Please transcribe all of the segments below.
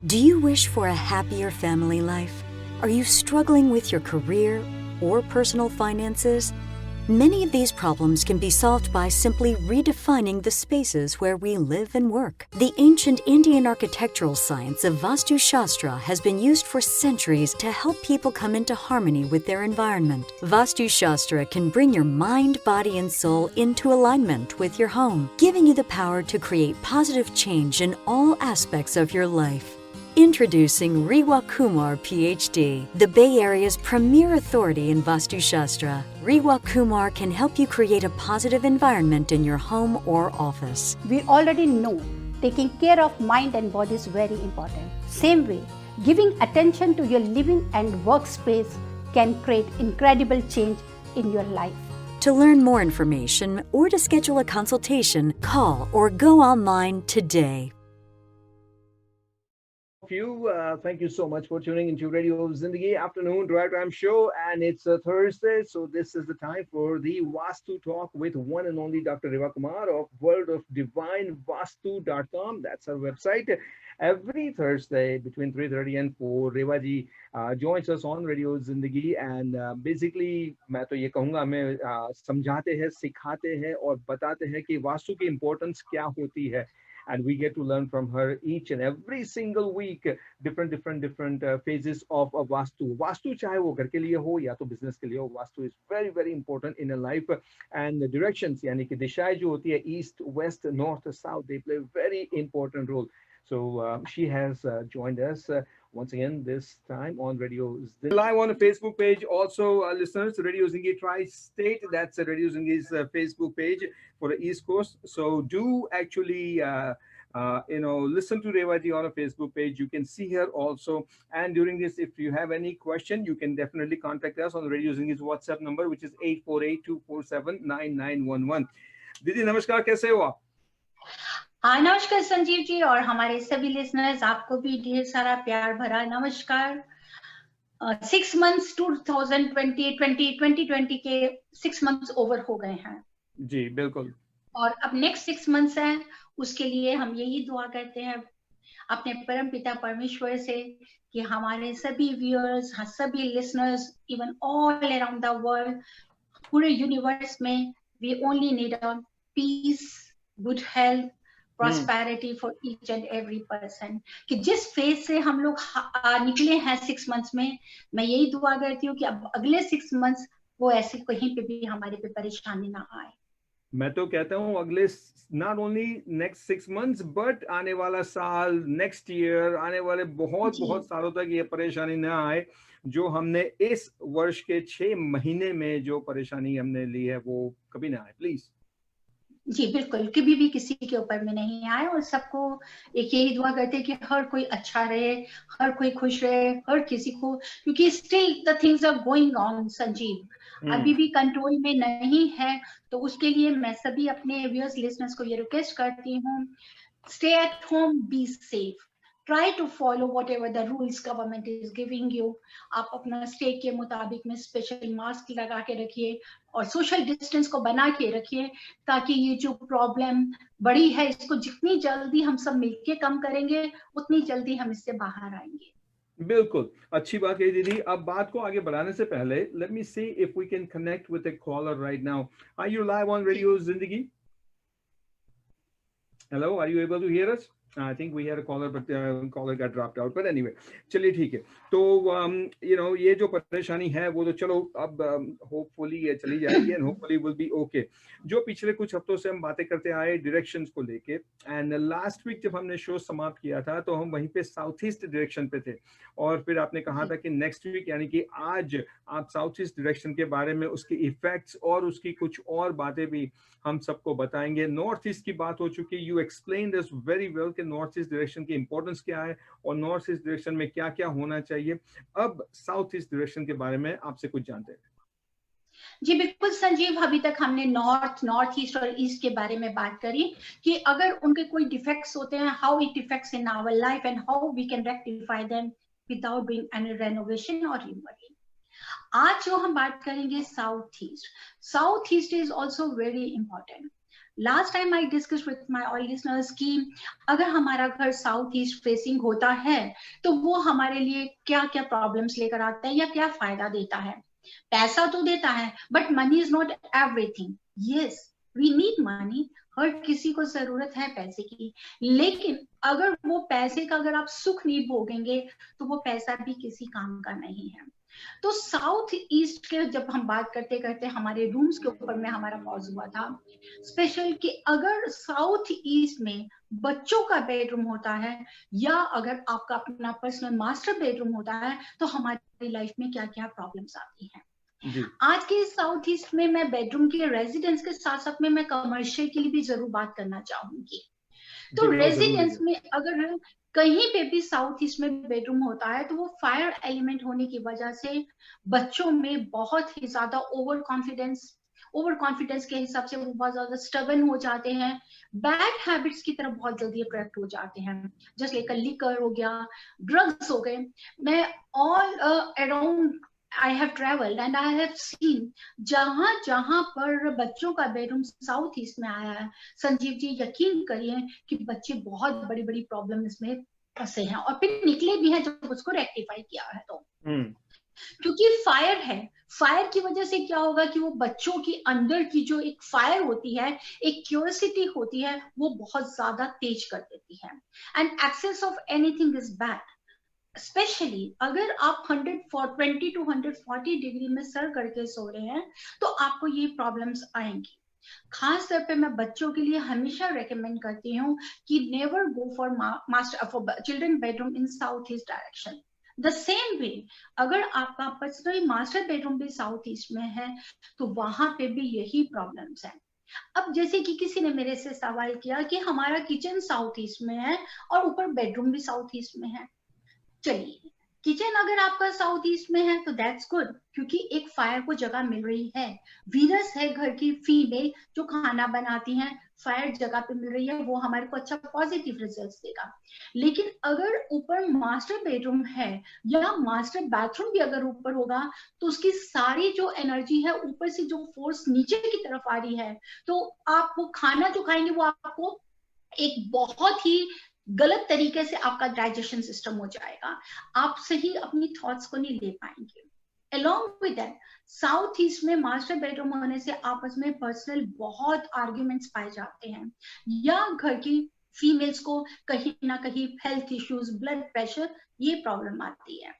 Do you wish for a happier family life? Are you struggling with your career or personal finances? Many of these problems can be solved by simply redefining the spaces where we live and work. The ancient Indian architectural science of Vastu Shastra has been used for centuries to help people come into harmony with their environment. Vastu Shastra can bring your mind, body, and soul into alignment with your home, giving you the power to create positive change in all aspects of your life. Introducing Rewa Kumar, PhD, the Bay Area's premier authority in Vastu Shastra. Rewa Kumar can help you create a positive environment in your home or office. We already know taking care of mind and body is very important. Same way, giving attention to your living and workspace can create incredible change in your life. To learn more information or to schedule a consultation, call or go online today. Thank you so much for tuning into Radio Zindagi Afternoon Drive Time Show, and it's a Thursday, so this is the time for the Vastu Talk with one and only Dr. Rewa Kumar of worldofdivinevastu.com. That's our website. Every Thursday between 3:30 and 4, Rewa ji joins us on Radio Zindagi, and basically मैं तो ये कहूँगा हमें समझाते हैं, सिखाते हैं और बताते हैं कि वास्तु की इम्पोर्टेंस क्या होती है. And we get to learn from her each and every single week different phases of Vastu. Vastu चाहे वो घर के लिए हो या तो business के लिए हो, Vastu is very very important in a life. And the directions यानी कि दिशाएं जो होती है east, west, north, south, they play a very important role. So she has joined us once again this time on Radio Zindagi. Live on the Facebook page also, listeners, Radio Zindagi Tri-State. That's Radio Zindagi's Facebook page for the East Coast. So do actually, listen to Rewa ji on a Facebook page. You can see her also. And during this, if you have any question, you can definitely contact us on Radio Zindagi's WhatsApp number, which is 848-247-9911. Didi, namaskar, kaise ho aap? हाँ नमस्कार संजीव जी और हमारे सभी listeners, आपको भी ढेर सारा प्यार भरा नमस्कार. 6 months 2020 के 6 months ओवर हो गए हैं जी बिल्कुल, और अब नेक्स्ट 6 months है. उसके लिए हम यही दुआ करते हैं अपने परम पिता परमेश्वर से कि हमारे सभी व्यूअर्स, सभी listeners, even all around the world, पूरे यूनिवर्स में, we only need a peace, good health, prosperity for each and every person. कि जिस फेज से हम लोग निकले हैं 6 months में, मैं यही दुआ करती हूँ कि अब अगले 6 months वो ऐसे कहीं पे भी हमारे पे परेशानी ना आए. मैं तो कहता हूँ अगले not only next 6 months but आने वाला साल, next year, आने वाले बहुत सालों तक ये परेशानी ना आए जो हमने इस वर्ष के 6 महीने में जो परेशानी हमने ली है वो कभी ना आए, प्लीज. जी बिल्कुल, कभी भी किसी के ऊपर में नहीं आए, और सबको एक यही दुआ करते हैं कि हर कोई अच्छा रहे, हर कोई खुश रहे, हर किसी को, क्योंकि still the things are going on Sanjeev, अभी भी कंट्रोल में नहीं है. तो उसके लिए मैं सभी अपने व्यूअर्स, लिसनर्स को ये रिक्वेस्ट करती हूँ, stay at home, be safe, try to follow whatever the rules government is giving you. आप अपना स्टेट के मुताबिक में स्पेशल मास्क लगा के रखिए और सोशल डिस्टेंस को बना के रखिए, ताकि ये जो प्रॉब्लम बड़ी है इसको जितनी जल्दी हम सब मिलके कम करेंगे उतनी जल्दी हम इससे बाहर आएंगे. बिल्कुल, अच्छी बात है दीदी. अब बात को आगे बढ़ाने से पहले let me see if we can connect with a caller right now. Are you live on Radio Zindagi? Hello, are you able to hear us? I think we had a caller, but caller got dropped out. But anyway, चलिए ठीक है. तो ये जो परेशानी है वो तो चलो अब hopefully ये चली जाएगी and hopefully will be okay. जो पिछले कुछ हफ्तों से हम बातें करते आए डायरेक्शंस को लेके, and last week जब हमने शो समाप्त किया था तो हम वहीं पे साउथ ईस्ट डायरेक्शन पे थे, और फिर आपने कहा था कि नेक्स्ट वीक यानी कि आज आप साउथ ईस्ट डायरेक्शन के बारे में, उसके इफेक्ट्स और उसकी कुछ और बातें भी हम सबको बताएंगे. नॉर्थ ईस्ट की बात हो चुकी, you explain this very well कि नॉर्थ ईस्ट डायरेक्शन की इंपॉर्टेंस क्या है और नॉर्थ ईस्ट डायरेक्शन में क्या क्या होना चाहिए. अब साउथ ईस्ट डायरेक्शन के बारे में आपसे कुछ जानते हैं. जी बिल्कुल संजीव, अभी तक हमने नॉर्थ ईस्ट और ईस्ट के बारे में बात करी कि अगर उनके कोई डिफेक्ट्स होते हैं, how it effects in our life and how we can rectify them without doing any renovation और रिमूवल. आज जो हम बात करेंगे south east is also very important. Last time I discuss with my all listeners कि अगर हमारा घर साउथ ईस्ट फेसिंग होता है तो वो हमारे लिए क्या क्या प्रॉब्लम्स लेकर आता है या क्या फायदा देता है। पैसा तो देता है but money is not everything. Yes, we need money, हर किसी को जरूरत है पैसे की, लेकिन अगर वो पैसे का अगर आप सुख नहीं भोगेंगे तो वो पैसा भी किसी काम का नहीं है। तो साउथ ईस्ट के जब हम बात करते करते हमारे रूम्स के ऊपर में हमारा पॉज हुआ था स्पेशल कि अगर साउथ ईस्ट में बच्चों का बेडरूम होता है या अगर आपका अपना पर्सनल मास्टर बेडरूम होता है तो हमारी लाइफ में क्या क्या प्रॉब्लम्स आती हैं। आज के साउथ ईस्ट में मैं बेडरूम के रेजिडेंस के साथ साथ में मैं कमर्शियल के लिए भी जरूर बात करना चाहूंगी। तो रेजिडेंस में अगर कहीं पे भी साउथ ईस्ट में बेडरूम होता है तो वो फायर एलिमेंट होने की वजह से बच्चों में बहुत ही ज्यादा ओवर कॉन्फिडेंस के हिसाब से वो बहुत ज्यादा स्टबन हो जाते हैं, बैड हैबिट्स की तरफ बहुत जल्दी अट्रैक्ट हो जाते हैं, जैसे लिकर हो गया, ड्रग्स हो गए। मैं all around I have traveled and I have seen जहां जहां पर बच्चों का बेडरूम साउथ ईस्ट में आया है, संजीव जी यकीन करिए कि बच्चे बहुत बड़ी बड़ी प्रॉब्लम इसमें फंसे हैं और फिर निकले भी हैं जब उसको रेक्टिफाई किया है तो क्योंकि फायर है। फायर की वजह से क्या होगा कि वो बच्चों की अंदर की जो एक फायर होती है, एक क्यूरियोसिटी होती है, वो बहुत ज्यादा तेज कर देती है। And excess of anything is bad, specially अगर आप 120 to 140 डिग्री में सर करके सो रहे हैं तो आपको ये प्रॉब्लम्स आएंगी। खास तौर पे मैं बच्चों के लिए हमेशा रेकमेंड करती हूँ कि never go for children bedroom in south east direction. The same वे अगर आपका पर्सनल मास्टर बेडरूम भी साउथ ईस्ट में है तो वहां पे भी यही प्रॉब्लम्स है। अब जैसे कि किसी ने मेरे से सवाल किया कि हमारा किचन साउथ ईस्ट में है और ऊपर बेडरूम भी साउथ ईस्ट में है। चलिए, किचन अगर आपका साउथ ईस्ट में है तो दैट्स गुड क्योंकि एक फायर को जगह मिल रही है, वीरस है घर की फीमेल जो खाना बनाती हैं, फायर जगह पे मिल रही है, वो हमारे को अच्छा पॉजिटिव रिजल्ट्स देगा। लेकिन अगर ऊपर मास्टर बेडरूम है या मास्टर बाथरूम भी अगर ऊपर होगा तो उसकी सारी जो एनर्जी है ऊपर से जो फोर्स नीचे की तरफ आ रही है तो आप वो खाना जो खाएंगे वो आपको एक बहुत ही गलत तरीके से आपका डाइजेशन सिस्टम हो जाएगा, आप सही अपनी थॉट्स को नहीं ले पाएंगे। Along with that, south east में मास्टर बेडरूम होने से आपस में पर्सनल बहुत आर्ग्यूमेंट्स पाए जाते हैं या घर की फीमेल्स को कहीं ना कहीं हेल्थ इश्यूज, ब्लड प्रेशर, ये प्रॉब्लम आती है।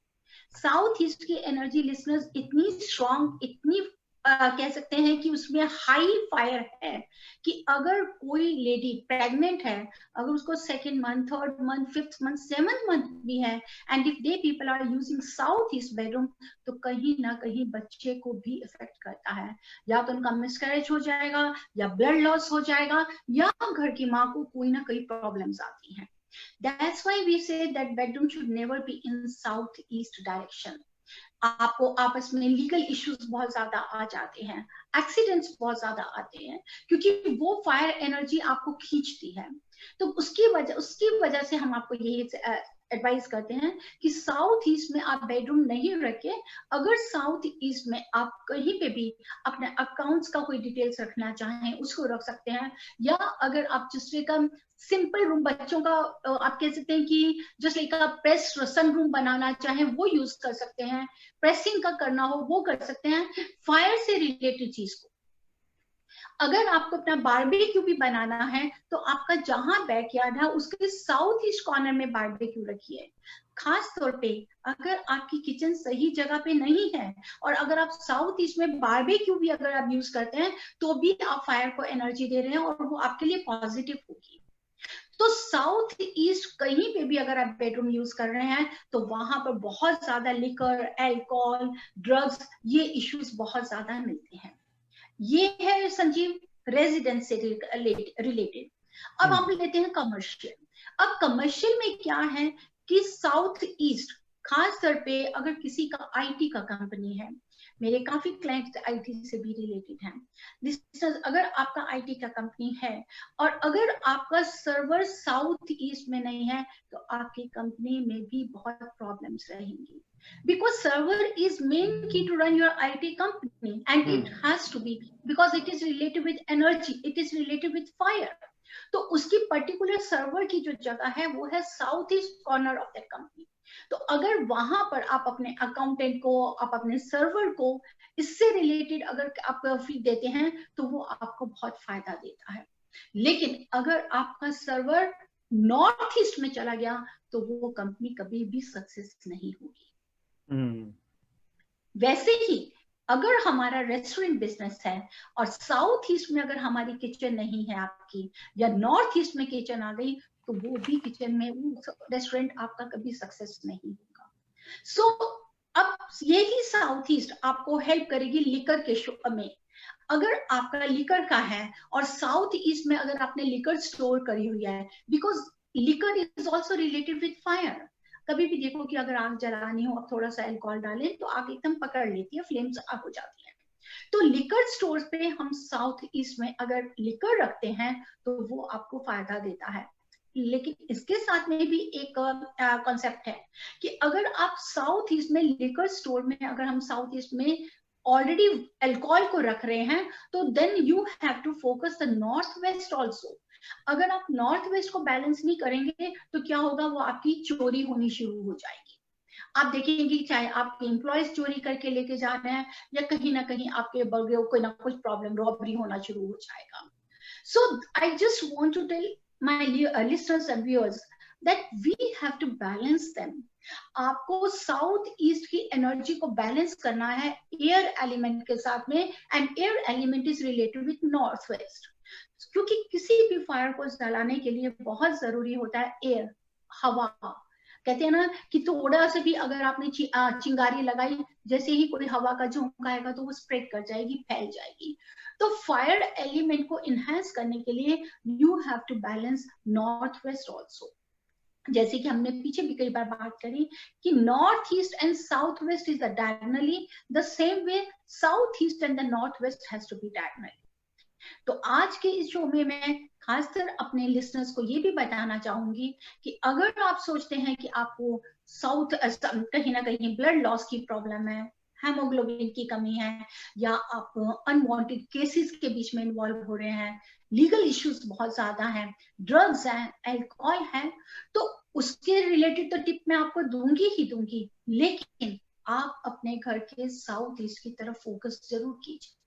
साउथ ईस्ट की एनर्जी लिसनर्स इतनी स्ट्रॉन्ग, इतनी कह सकते हैं कि उसमें हाई फायर है कि अगर कोई लेडी प्रेग्नेंट है, अगर उसको 2nd month, 3rd month, 5th month, 7th month भी है and if they people are using south east bedroom तो कहीं ना कहीं बच्चे को भी इफेक्ट करता है, या तो उनका मिसकैरेज हो जाएगा या ब्लड लॉस हो जाएगा या घर की माँ को कोई ना कोई प्रॉब्लम्स आती हैं। That's why we say that bedroom should never be in southeast direction. आपको आपस में लीगल इश्यूज बहुत ज्यादा आ जाते हैं, एक्सीडेंट्स बहुत ज्यादा आते हैं क्योंकि वो फायर एनर्जी आपको खींचती है। तो उसकी वजह से हम आपको यही एडवाइस करते हैं कि साउथ ईस्ट में आप बेडरूम नहीं रखें। अगर साउथ ईस्ट में आप कहीं पे भी अपने अकाउंट्स का कोई डिटेल्स रखना चाहें उसको रख सकते हैं, या अगर आप जिससे का सिंपल रूम बच्चों का आप कह सकते हैं कि जस्ट लाइक का प्रेस सन रूम बनाना चाहें वो यूज कर सकते हैं, प्रेसिंग का करना हो वो कर सकते हैं। फायर से रिलेटेड चीज को अगर आपको अपना बारबेक्यू भी बनाना है तो आपका जहां बैकयार्ड है उसके साउथ ईस्ट कॉर्नर में बारबेक्यू रखिए। खास तौर पे अगर आपकी किचन सही जगह पे नहीं है और अगर आप साउथ ईस्ट में बारबेक्यू भी अगर आप यूज करते हैं तो भी आप फायर को एनर्जी दे रहे हैं और वो आपके लिए पॉजिटिव होगी। तो साउथ ईस्ट कहीं पे भी अगर आप बेडरूम यूज कर रहे हैं तो वहां पर बहुत ज्यादा लिकर, अल्कोहल, ड्रग्स, ये इश्यूज बहुत ज्यादा मिलते हैं। ये है संजीव रेजिडेंस से रिलेटेड। अब हम लेते हैं कमर्शियल। अब कमर्शियल में क्या है कि साउथ ईस्ट खास तौर पे अगर किसी का आईटी का कंपनी है मेरे काफी क्लाइंट्स आईटी से भी रिलेटेड हैं। लिसनर्स, अगर आपका आईटी का कंपनी है और अगर आपका सर्वर साउथ ईस्ट में नहीं है तो आपकी कंपनी में भी बहुत प्रॉब्लम्स रहेंगी, because server is main key to run your IT company, and it has to be, because it is related with energy, it is related with fire. तो उसकी पर्टिकुलर सर्वर की जो जगह है वो है south east corner of that company. तो अगर वहां पर आप अपने अकाउंटेंट को, आप अपने सर्वर को इससे रिलेटेड अगर आप फीड देते हैं तो वो आपको बहुत फायदा देता है। लेकिन अगर आपका सर्वर नॉर्थ ईस्ट में चला गया तो वो कंपनी कभी भी सक्सेस नहीं होगी। वैसे ही अगर हमारा रेस्टोरेंट बिजनेस है और साउथ ईस्ट में अगर हमारी किचन नहीं है आपकी, या नॉर्थ ईस्ट में किचन आ गई, तो वो भी किचन में रेस्टोरेंट आपका कभी सक्सेस नहीं होगा। सो अब यही साउथ ईस्ट आपको हेल्प करेगी लिकर के शो में। अगर आपका लिकर का है और साउथ ईस्ट में अगर आपने लिकर स्टोर करी हुई है, because liquor is also related with fire. कभी भी देखो कि अगर आग जलानी हो, आप थोड़ा सा अल्कोहल डालें तो आग एकदम पकड़ लेती है, फ्लेम्स आग हो जाती है। तो लिकर स्टोर्स पे हम साउथ ईस्ट में अगर लिकर रखते हैं तो वो आपको फायदा देता है। लेकिन इसके साथ में भी एक कॉन्सेप्ट है कि अगर आप साउथ ईस्ट में लिकर स्टोर में, अगर हम साउथ ईस्ट में ऑलरेडी अल्कोहल को रख रहे हैं, तो then you have to focus the north west also. अगर आप नॉर्थ वेस्ट को बैलेंस नहीं करेंगे तो क्या होगा, वो आपकी चोरी होनी शुरू हो जाएगी। आप देखेंगे चाहे आपके एम्प्लॉयज चोरी करके लेके जा रहे हैं या कहीं ना कहीं आपके बगैर कोई ना कुछ प्रॉब्लम, रॉबरी होना शुरू हो जाएगा। So I just want to tell my listeners and viewers that we have to balance them. आपको साउथ ईस्ट की एनर्जी को बैलेंस करना है एयर एलिमेंट के साथ में, and air element is related with north west. क्योंकि किसी भी फायर को जलाने के लिए बहुत जरूरी होता है एयर, हवा। कहते हैं ना कि थोड़ा से भी अगर आपने चिंगारी लगाई, जैसे ही कोई हवा का झोंका आएगा तो वो स्प्रेड कर जाएगी, फैल जाएगी। तो फायर एलिमेंट को इनहेंस करने के लिए you have to balance north west also. जैसे कि हमने पीछे भी कई बार बात करी कि north east and south west is diagonally the same way south east and the north west has to be diagonally. तो आज के इस शो में मैं खासकर अपने लिसनर्स को ये भी बताना चाहूंगी कि अगर आप सोचते हैं कि आपको साउथ कहीं ना कहीं ब्लड लॉस की प्रॉब्लम है, हेमोग्लोबिन की कमी है, या आप अनवांटेड केसेस के बीच में इन्वॉल्व हो रहे हैं, लीगल इश्यूज बहुत ज्यादा हैं, ड्रग्स हैं, अल्कोहल है, तो उसके रिलेटेड तो टिप मैं आपको दूंगी ही दूंगी, लेकिन आप अपने घर के साउथ ईस्ट की तरफ फोकस जरूर कीजिए।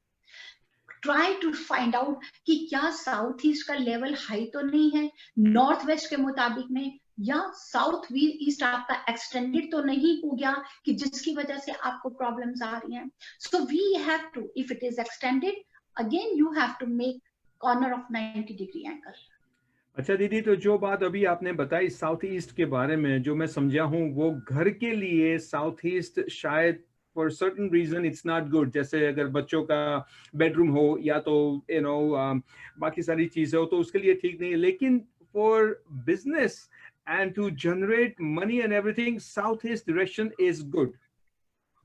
ट्राई टू फाइंड आउट कि क्या साउथ ईस्ट का लेवल हाई तो नहीं है नॉर्थ वेस्ट के मुताबिक में, या साउथ ईस्ट आपका एक्सटेंडेड तो नहीं हो गया कि जिसकी वजह से आपको प्रॉब्लम्स आ रही हैं। So we have to, if it is extended, again you have to make corner of 90 degree angle. अच्छा दीदी, तो जो बात अभी आपने बताई साउथ ईस्ट के बारे में, जो मैं समझा हूँ वो घर के लिए साउथ ईस्ट शायद for certain reason it's not good. जैसे अगर बच्चों का बेडरूम हो या तो बाकी सारी चीजें हो तो उसके लिए ठीक नहीं है, लेकिन for business and to generate money and everything, southeast direction is good.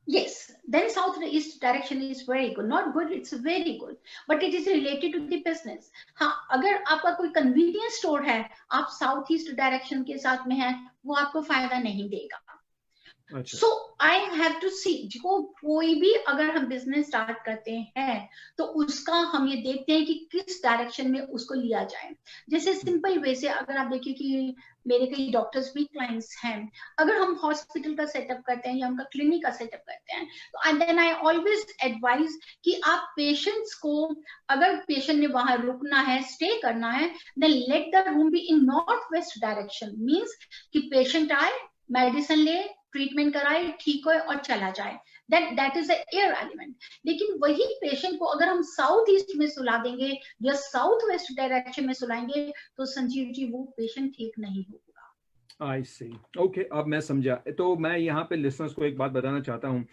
Yes, then southeast direction is very good. Not good, it's very good. But it is related to the business. हाँ, अगर आपका कोई convenience store है, आप southeast direction के साथ में है, वो आपको फायदा नहीं देगा। So I have to see, जो कोई भी अगर हम बिजनेस स्टार्ट करते हैं तो उसका हम ये देखते हैं कि किस डायरेक्शन में उसको लिया जाए। जैसे सिंपल वे से अगर आप देखिए कि मेरे कई डॉक्टर्स भी क्लाइंट्स हैं, अगर हम हॉस्पिटल का सेटअप करते हैं या उनका क्लिनिक का सेटअप करते हैं तो and then I always advise कि आप पेशेंट्स को, अगर पेशेंट ने वहां रुकना है, स्टे करना है, then let the room be in north west direction. Means कि पेशेंट आए, मेडिसिन ले, ट्रीटमेंट कराए, ठीक हो और चला जाए, दैट इज एयर एलिमेंट। लेकिन वही पेशेंट को अगर हम साउथ ईस्ट में सुला देंगे या साउथ वेस्ट डायरेक्शन में सुलाएंगे तो संजीव जी वो पेशेंट ठीक नहीं होगा। आई सी, ओके, अब मैं समझा। तो मैं यहाँ पे लिसनर्स को एक बात बताना चाहता हूँ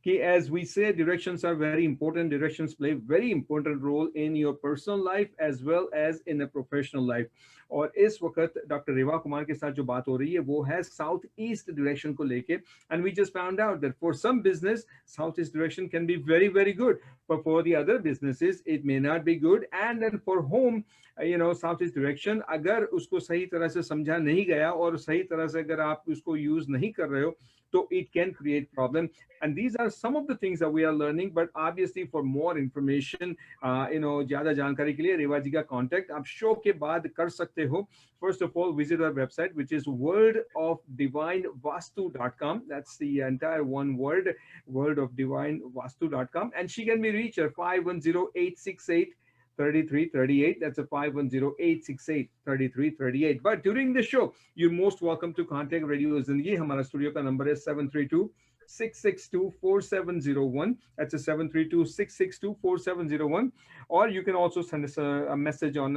कि as we say, directions are very important. Directions play very important role in your personal life as well as in a professional life. और इस वक्त डॉक्टर रेवा कुमार के साथ जो बात हो रही है वो है साउथ ईस्ट डायरेक्शन को लेके, and we just found out that for some business south east direction can be very very good, but for the other businesses it may not be good. And then for home, south east direction अगर उसको सही तरह से समझा नहीं गया और सही तरह से अगर आप उसको यूज नहीं कर रहे हो तो it can create problem. And these are some of the things that we are learning, but obviously for more information, ज्यादा जानकारी के लिए रेवा जी का कांटेक्ट आप शो के बाद कर सकते हो. First of all, visit our website, which is worldofdivinevastu.com. That's the entire one word, worldofdivinevastu.com. And she can be reached at 510-868 3338. That's a 510-868-3338. But during the show, you're most welcome to contact Radio Zindagi. Hamara studio ka number is 732-662-4701. That's a 732-662-4701. Or you can also send us a message on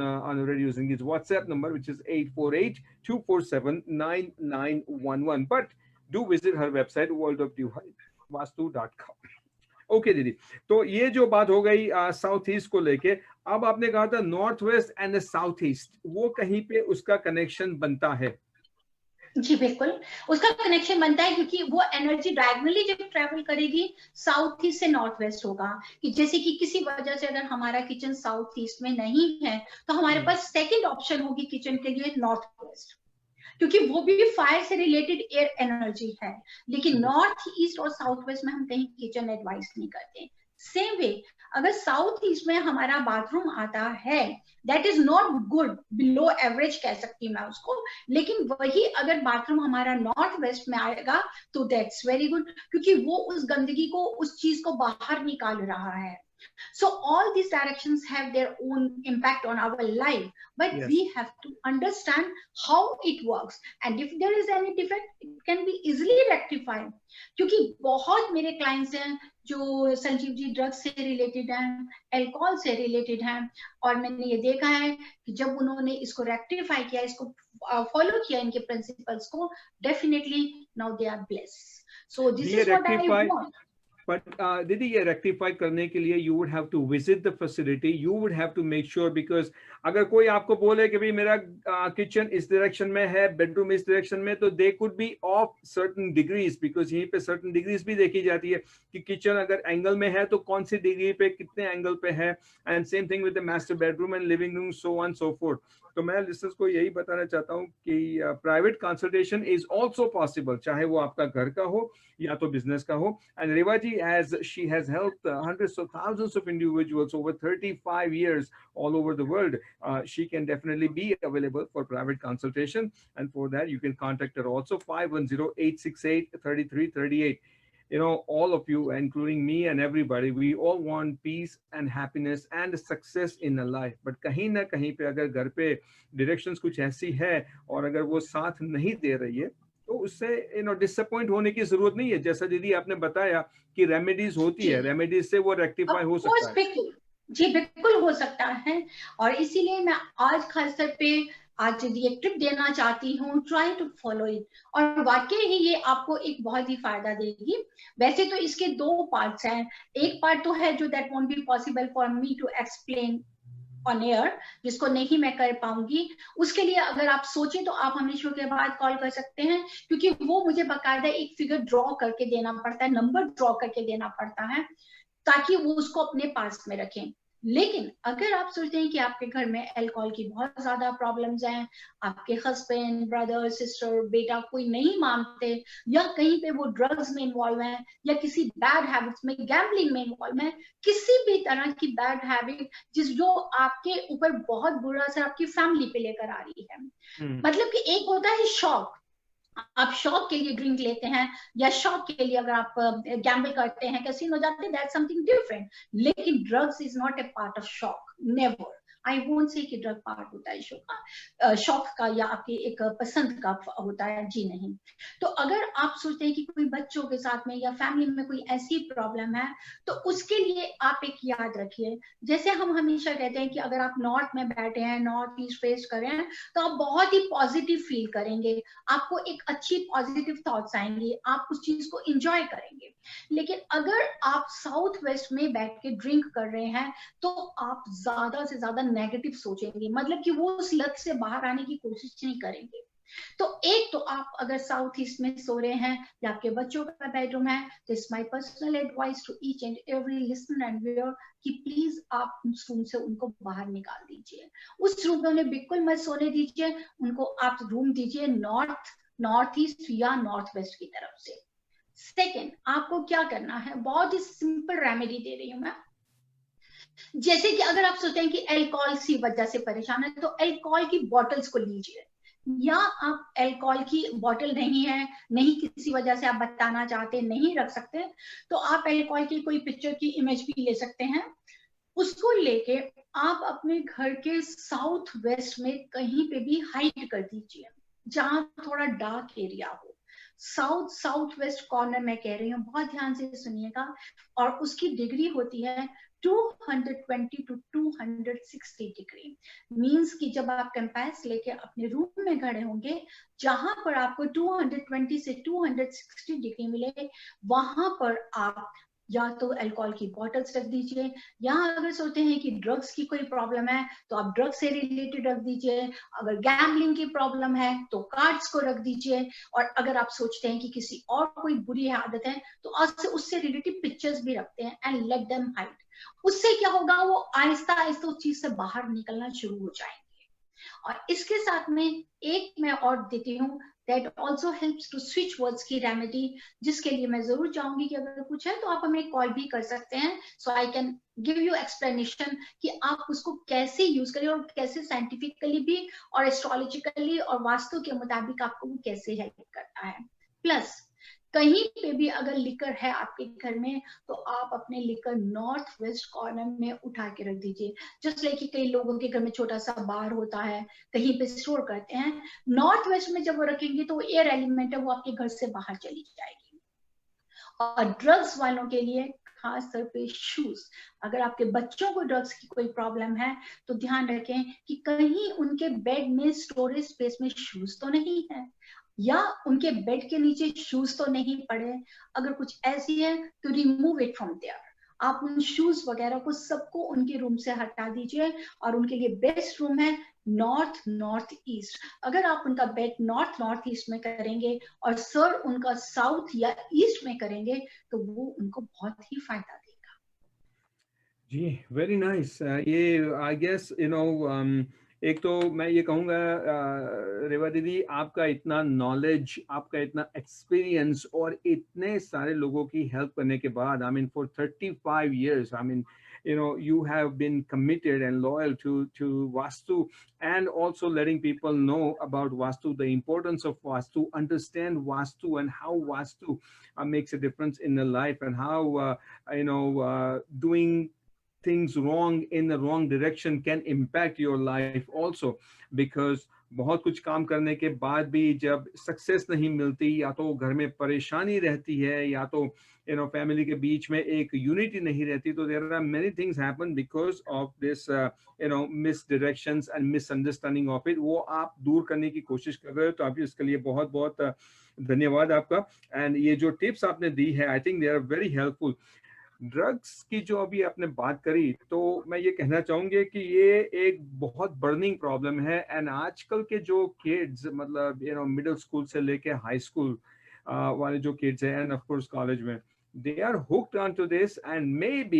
Radio Zindagi's WhatsApp number, which is 848-247-9911. But do visit her website, worldofdivinevastu.com. Okay दीदी, तो ये जो बात हो गई south east को लेके, अब आपने कहा था north west and south east, वो कहीं पे उसका कनेक्शन बनता है? जी बिल्कुल, उसका कनेक्शन बनता है क्योंकि वो एनर्जी डायगोनली जब ट्रैवल करेगी साउथ ईस्ट से नॉर्थ वेस्ट होगा. कि जैसे कि किसी वजह से अगर हमारा किचन साउथ ईस्ट में नहीं है तो हमारे पास सेकंड ऑप्शन होगी किचन के लिए नॉर्थ वेस्ट, क्योंकि वो भी फायर से रिलेटेड एयर एनर्जी है. लेकिन नॉर्थ ईस्ट और साउथ वेस्ट में हम कहीं किचन एडवाइस नहीं करते. सेम वे अगर साउथ ईस्ट में हमारा बाथरूम आता है, that is not good, below average कह सकती हूँ मैं उसको, लेकिन वही अगर बाथरूम हमारा नॉर्थ वेस्ट में आएगा तो दैट्स वेरी गुड, क्योंकि वो उस गंदगी को, उस चीज को बाहर निकाल रहा है. So all these directions have their own impact on our life, but Yes. we have to understand how it works, and if there is any defect, it can be easily rectified. क्योंकि बहुत मेरे clients हैं जो Sanjeev ji drugs से related हैं, alcohol से related हैं, और मैंने ये देखा है कि जब उन्होंने इसको रेक्टिफाई किया, इसको फॉलो किया, इनके प्रिंसिपल्स को, definitely now they are blessed. So this is what I want. But Didi, ये rectify करने के लिए you would have to visit the facility. You would have to make sure, because अगर कोई आपको बोले कि भाई मेरा किचन इस डायरेक्शन में है, बेडरूम इस डायरेक्शन में, तो they could be off certain degrees, because यहीं पे certain degrees भी देखी जाती है कि किचन अगर एंगल में है तो कौन सी डिग्री पे, कितने एंगल पे है, and same thing with the master bedroom and living room, so on so forth. तो मैं लिस्टर्स को यही बताना चाहता हूँ कि private consultation is also possible, चाहे वो आपका घर का हो या तो बिजनेस का हो. And Reva ji, as she has helped hundreds of thousands of individuals over 35 years all over the world, she can definitely be available for private consultation, and for that you can contact her also. 510-868-3338. All of you, including me and everybody, we all want peace and happiness and success in a life. But कहीं ना कहीं पे अगर घर पे directions कुछ ऐसी है और अगर वो साथ नहीं दे रही है तो उससे डिसअपॉइंट होने की जरूरत नहीं है. जैसा दीदी आपने बताया कि रेमेडीज होती है, रेमेडीज से वो रेक्टिफाई हो सकता है. जी बिल्कुल हो सकता है, और इसीलिए मैं आज खासतौर पे आज ये टिप देना चाहती हूँ, ट्राई टू फॉलो इट, और वाकई ही ये आपको एक बहुत ही फायदा देगी. वैसे तो इसके दो पार्ट्स हैं. एक पार्ट तो है जो that won't be possible for me to explain on air, जिसको नहीं मैं कर पाऊंगी. उसके लिए अगर आप सोचें तो आप हमें शो के बाद कॉल कर सकते हैं, क्योंकि वो मुझे बाकायदा एक फिगर ड्रॉ करके देना पड़ता है, नंबर ड्रॉ करके देना पड़ता है, ताकि वो उसको अपने पास में रखें. लेकिन अगर आप सोचते हैं कि आपके घर में अल्कोहल की बहुत ज्यादा प्रॉब्लम्स हैं, आपके हस्बैंड, ब्रदर, सिस्टर, बेटा कोई नहीं मानते, या कहीं पे वो ड्रग्स में इन्वॉल्व हैं, या किसी बैड हैबिट्स में, गैम्बलिंग में इन्वॉल्व हैं, किसी भी तरह की बैड हैबिट जो आपके ऊपर बहुत बुरा असर आपकी फैमिली पे लेकर आ रही है. मतलब कि एक होता है शौक, आप शौक के लिए ड्रिंक लेते हैं, या शौक के लिए अगर आप गैम्बल करते हैं, कैसीनो जाते हैं, दैट्स समथिंग डिफरेंट. लेकिन drugs is not a part of शौक, नेवर. आई वोंट से कि ड्रग पार्ट होता है शौक का या आपकी एक पसंद का होता है, जी नहीं। तो अगर आप सोचते हैं कि कोई बच्चों के साथ में या फैमिली में कोई ऐसी प्रॉब्लम है, तो उसके लिए आप एक याद रखिए, जैसे हम हमेशा कहते हैं कि अगर आप नॉर्थ में बैठे हैं, नॉर्थ ईस्ट फेस कर रहे हैं, तो आप बहुत ही पॉजिटिव फील करेंगे, आपको एक अच्छी पॉजिटिव थॉट्स आएंगी, आप उस चीज को एंजॉय करेंगे। लेकिन अगर आप साउथ वेस्ट में बैठ के ड्रिंक कर रहे हैं, तो आप ज्यादा से ज्यादा नेगेटिव सोचेंगे, मतलब कि वो उस लत से बाहर आने की कोशिश नहीं करेंगे। तो एक तो आप अगर साउथ ईस्ट में सो रहे हैं या आपके बच्चों का बेडरूम है, तो it's my personal advice to each and every listener and viewer कि प्लीज आप उस रूम से उनको बाहर निकाल दीजिए, उस रूम में उन्हें बिल्कुल मत सोने दीजिए, उनको आप रूम दीजिए नॉर्थ ईस्ट या नॉर्थ वेस्ट की तरफ से। सेकेंड, आपको क्या करना है, बहुत ही सिंपल रेमेडी दे रही हूं मैं। जैसे कि अगर आप सोचते हैं कि अल्कोहल की वजह से परेशान है, तो अल्कोहल की बॉटल्स को लीजिए, या आप अल्कोहल की बॉटल नहीं है, नहीं किसी वजह से आप बताना चाहते नहीं रख सकते, तो आप अल्कोहल की कोई पिक्चर की इमेज भी ले सकते हैं, उसको लेके आप अपने घर के साउथ वेस्ट में कहीं पे भी हाइड कर दीजिए, जहां थोड़ा डार्क एरिया हो। साउथ वेस्ट कॉर्नर में कह रही हूँ, बहुत ध्यान से सुनिएगा, और उसकी डिग्री होती है 220 to 260 डिग्री। मीन्स कि जब आप कंपास लेके अपने रूम में खड़े होंगे, जहां पर आपको 220 से 260 डिग्री मिले, वहां पर आप या तो अल्कोहल की बॉटल्स रख दीजिए, या अगर सोचते हैं कि ड्रग्स की कोई प्रॉब्लम है तो आप ड्रग्स से रिलेटेड रख दीजिए, अगर गैम्बलिंग की प्रॉब्लम है तो कार्ड्स को रख दीजिए, और अगर आप सोचते हैं कि किसी और कोई बुरी आदत है तो उससे रिलेटेड पिक्चर्स भी रखते हैं, एंड लेट देम हाइड। उससे क्या होगा, वो आहिस्ता आहिस्ता उस चीज से बाहर निकलना शुरू हो जाएंगे। और इसके साथ में एक मैं और देती हूँ, that also helps to switch words की रेमेडी, जिसके लिए मैं जरूर चाहूंगी कि अगर कुछ है तो आप हमें कॉल भी कर सकते हैं, so I can give you explanation कि आप उसको कैसे यूज करें और कैसे साइंटिफिकली भी और एस्ट्रोलॉजिकली और वास्तु के मुताबिक आपको वो कैसे हेल्प करता है। प्लस कहीं पे भी अगर लिकर है आपके घर में, तो आप अपने लिकर नॉर्थ वेस्ट कॉर्नर में उठा के रख दीजिए। जस्ट लाइक कि कई लोगों के घर में छोटा सा बार होता है, कहीं पे स्टोर करते हैं, नॉर्थ वेस्ट में जब वो रखेंगे तो एयर एलिमेंट है वो आपके घर से बाहर चली जाएगी। और ड्रग्स वालों के लिए खास तौर पे शूज, अगर आपके बच्चों को ड्रग्स की कोई प्रॉब्लम है तो ध्यान रखें कि कहीं उनके बेड में स्टोरेज स्पेस में शूज तो नहीं है, या उनके बेड के नीचे शूज तो नहीं पड़े। अगर कुछ ऐसी है तो रिमूव इट फ्रॉम देयर, आप उन शूज वगैरह को सबको उनके रूम से हटा दीजिए, और उनके लिए बेस्ट रूम है नॉर्थ ईस्ट। अगर आप उनका बेड नॉर्थ ईस्ट में करेंगे और सर उनका साउथ या ईस्ट में करेंगे, तो वो उनको बहुत ही फायदा देगा। जी, वेरी नाइस। ये आई गेस एक तो मैं ये कहूँगा रेवा दीदी, आपका इतना नॉलेज, आपका इतना एक्सपीरियंस और इतने सारे लोगों की हेल्प करने के बाद, I mean for 35 years, I mean you have been committed and loyal to Vastu, and also letting people know about Vastu, the importance of Vastu, understand Vastu and how Vastu makes a difference in their life, and how doing things wrong in the wrong direction can impact your life also, because बहुत कुछ काम करने के बाद भी जब success नहीं मिलती, या तो घर में परेशानी रहती है, या तो फैमिली के बीच में एक यूनिटी नहीं रहती, तो there are many things happen because of this misdirections and misunderstanding of it. वो आप दूर करने की कोशिश कर रहे हो, तो आप इसके लिए बहुत बहुत धन्यवाद आपका। एंड ये जो टिप्स आपने दी है, I think they are very helpful. Drugs की जो अभी आपने बात करी, तो मैं ये कहना चाहूंगी कि ये एक बहुत बर्निंग प्रॉब्लम है, एंड आजकल के जो किड्स, मतलब मिडिल स्कूल से लेके हाई स्कूल वाले जो किड्स हैं, एंड ऑफ कोर्स कॉलेज में, they are hooked onto this, and maybe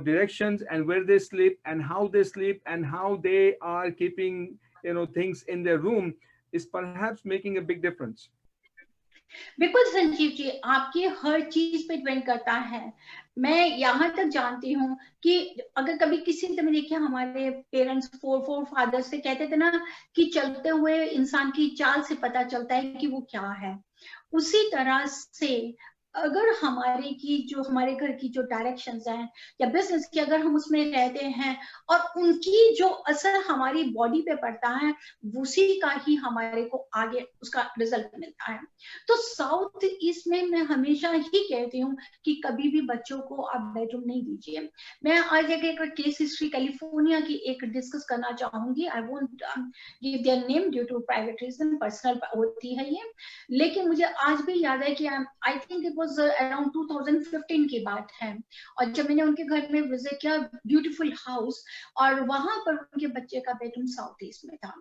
directions and where they sleep and how they sleep and how they are keeping things in their room is perhaps making a big difference. बिल्कुल संजीव जी, आपकी हर चीज पे depend करता है। मैं यहाँ तक जानती हूँ कि अगर कभी किसी तरह, देखिए हमारे पेरेंट्स फोर फादर्स से कहते थे ना कि चलते हुए इंसान की चाल से पता चलता है कि वो क्या है, उसी तरह से अगर हमारे की जो हमारे घर की जो डायरेक्शंस हैं या बिजनेस की, अगर हम उसमें रहते हैं और उनकी जो असर हमारी बॉडी पे पड़ता है, उसी का ही हमारे को आगे उसका रिजल्ट मिलता है। तो साउथ ईस्ट में मैं हमेशा ही कहती हूँ कि कभी भी बच्चों को आप बेडरूम नहीं दीजिए। मैं आज एक केस हिस्ट्री कैलिफोर्निया की एक डिस्कस करना चाहूंगी। I won't give their name due to private reason, personal होती है ये, लेकिन मुझे आज भी याद है कि I think it was around 2015 की बात है, और जब मैंने उनके घर में विजिट किया, ब्यूटीफुल हाउस, और वहां पर उनके बच्चे का बेडरूम साउथ ईस्ट में था।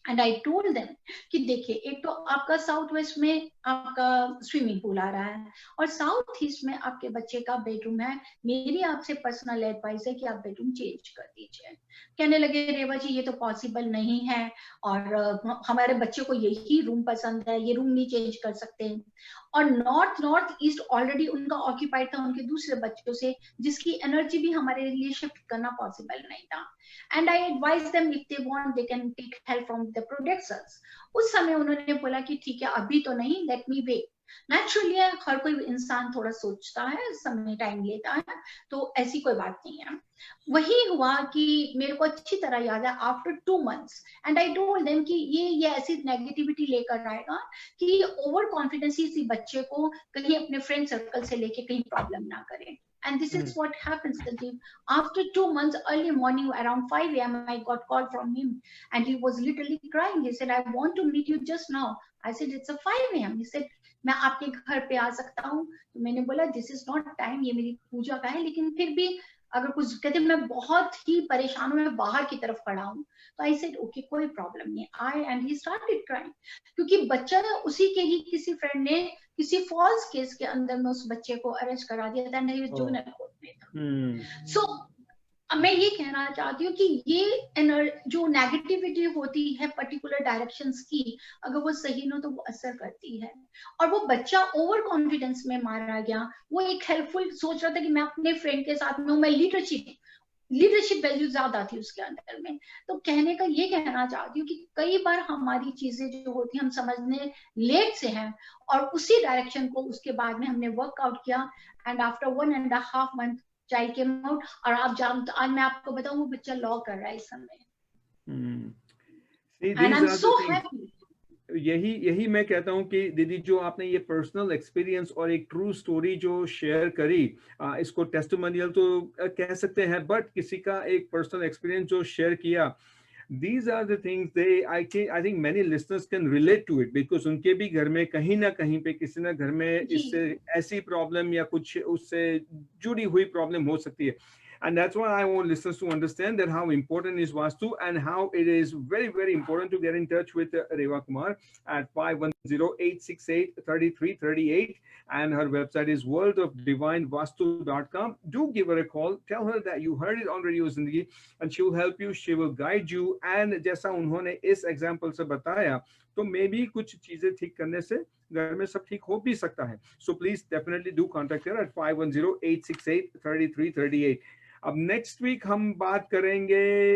एंड आई टोल्ड देम कि देखिए, एक तो आपका साउथ वेस्ट में आपका स्विमिंग पूल आ रहा है और साउथ ईस्ट में आपके बच्चे का बेडरूम है, मेरी आपसे पर्सनल एडवाइस है कि आप बेडरूम चेंज कर दीजिए। कहने लगे, रेवा जी ये तो पॉसिबल नहीं है, और हमारे बच्चे को यही रूम पसंद है, ये रूम नहीं चेंज कर सकते। और नॉर्थ ईस्ट ऑलरेडी उनका ऑक्यूपाइड था उनके दूसरे बच्चों से, जिसकी एनर्जी भी हमारे लिए शिफ्ट करना पॉसिबल नहीं था। And I advise them, if they want they can take help from the products. उस समय उन्होंने बोला कि ठीक है, अभी तो नहीं, लेट मी वेट। नेचुरली हर कोई इंसान थोड़ा सोचता है, समय टाइम लेता है, तो ऐसी कोई बात नहीं है। वही हुआ कि मेरे को अच्छी तरह याद है, after 2 months and I told them कि ये ऐसी नेगेटिविटी लेकर आएगा कि ओवर कॉन्फिडेंस इसी बच्चे को कहीं अपने फ्रेंड सर्कल से लेके कहीं प्रॉब्लम ना करे। And this is what happens, Sanjeev. After 2 months, early morning, around 5 a.m., I got call from him, and he was literally crying. He said, "I want to meet you just now." I said, "It's a 5 a.m." He said, "मैं आपके घर पे आ सकता हूँ?" तो मैंने बोला, "This is not time, ये मेरी पूजा का है, लेकिन फिर भी अगर कुछ कहते, मैं बहुत ही परेशान हूँ, मैं बाहर की तरफ खड़ा हूँ।" तो आई सेड, "ओके, कोई प्रॉब्लम नहीं।" आई एंड ही स्टार्टेड क्राइंग, क्योंकि बच्चा ने उसी के ही किसी फ्रेंड ने किसी फॉल्स केस के अंदर में उस बच्चे को अरेस्ट करा दिया था, नहीं जुवेनाइल कोर्ट में था। सो मैं ये कहना चाहती हूँ कि ये जो नेगेटिविटी होती है पर्टिकुलर डायरेक्शंस की, अगर वो सही न हो तो वो असर करती है। और वो बच्चा ओवर कॉन्फिडेंस में मारा गया, वो एक हेल्पफुल सोच रहा था कि मैं अपने फ्रेंड के साथ में हूँ, मैं लीडरशिप वैल्यू ज्यादा थी उसके अंदर में। तो कहने का ये कहना चाहती हूँ कि कई बार हमारी चीजें जो होती है हम समझने लेट से हैं, और उसी डायरेक्शन को उसके बाद में हमने वर्कआउट किया, and after 1.5 month child came out. और आप जानते, आज मैं आपको बताऊं, वो बच्चा लॉ कर रहा है इस समय, and I am so happy. यही मैं कहता हूँ कि दीदी, जो आपने ये पर्सनल एक्सपीरियंस और एक ट्रू स्टोरी जो शेयर करी, इसको टेस्टिमोनियल तो कह सकते हैं, बट किसी का एक पर्सनल एक्सपीरियंस जो शेयर किया, these are the things I think many listeners can relate to it, because उनके भी घर में कहीं ना कहीं पे किसी ना घर में इससे ऐसी प्रॉब्लम या कुछ उससे जुड़ी हुई प्रॉब्लम हो सकती है. And that's why I want listeners to understand that how important is Vastu, and how it is very, very important to get in touch with Reva Kumar at 510-868-3338. And her website is worldofdivinevastu.com. Do give her a call. Tell her that you heard it on Radio Zindagi, and she will help you. She will guide you. And जैसा उन्होंने इस example से बताया, तो maybe कुछ चीजें ठीक करने से घर में सब ठीक हो भी सकता है. So please definitely do contact her at 510-868-3338. अब नेक्स्ट वीक हम बात करेंगे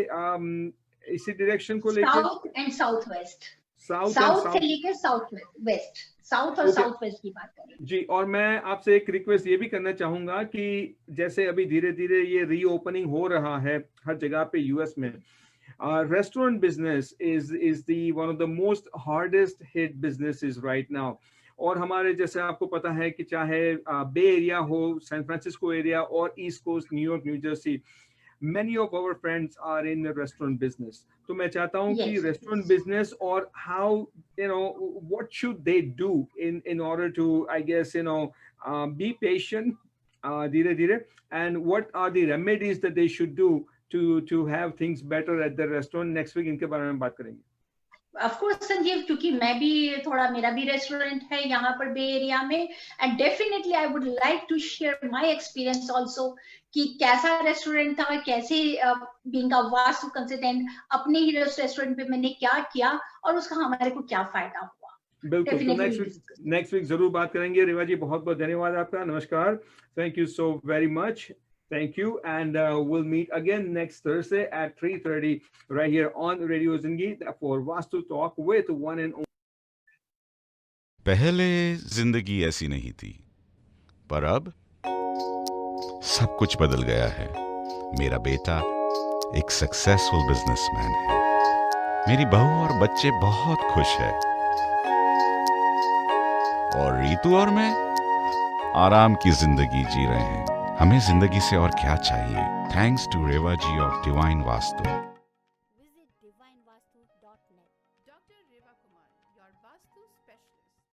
इसी डायरेक्शन को लेकर, south and south waste, south से लेकर साउथ वेस्ट, साउथ और साउथ वेस्ट की बात करें जी. और मैं आपसे एक रिक्वेस्ट ये भी करना चाहूंगा कि जैसे अभी धीरे धीरे ये रीओपनिंग हो रहा है हर जगह पे यूएस में, restaurant business is the one of the most hardest hit businesses right now. और हमारे जैसे आपको पता है कि चाहे बे एरिया हो, सैन फ्रांसिस्को एरिया, और east coast, New York, new Jersey, many of our friends are in the restaurant business. तो मैं चाहता हूँ कि restaurant business, और how, what should they do in order to, I guess, be patient, धीरे धीरे, and what are the remedies that they should do to have things better at the restaurant. Next week इनके बारे में बात करेंगे. Of course, Sanjeev, क्योंकि मैं भी थोड़ा, मेरा भी रेस्टोरेंट है यहाँ पर बे एरिया में, and definitely I would like to share my experience also कि कैसा रेस्टोरेंट था, कैसे बीइंग अ वास्तु कंसल्टेंट अपने ही रेस्टोरेंट पे मैंने क्या किया और उसका हमारे को क्या फायदा हुआ. बिल्कुल. तो नेक्स्ट वीक जरूर बात करेंगे. रेवा जी, बहुत बहुत धन्यवाद आपका. नमस्कार. Thank you so very much. Thank you, and we'll meet again next Thursday at 3:30 right here on Radio Zindagi for Vastu Talk with one and only. पहले जिंदगी ऐसी नहीं थी. पर अब सब कुछ बदल गया है। मेरा बेटा एक सक्सेसफुल बिजनेसमैन है। मेरी बहू और बच्चे बहुत खुश है। और रीतू और मैं आराम की जिंदगी जी रहे हैं। हमें जिंदगी से और क्या चाहिए? Thanks to Reva ji of Divine Vastu. Visit divinevastu.net. Dr. Reva Kumar, your Vastu specialist.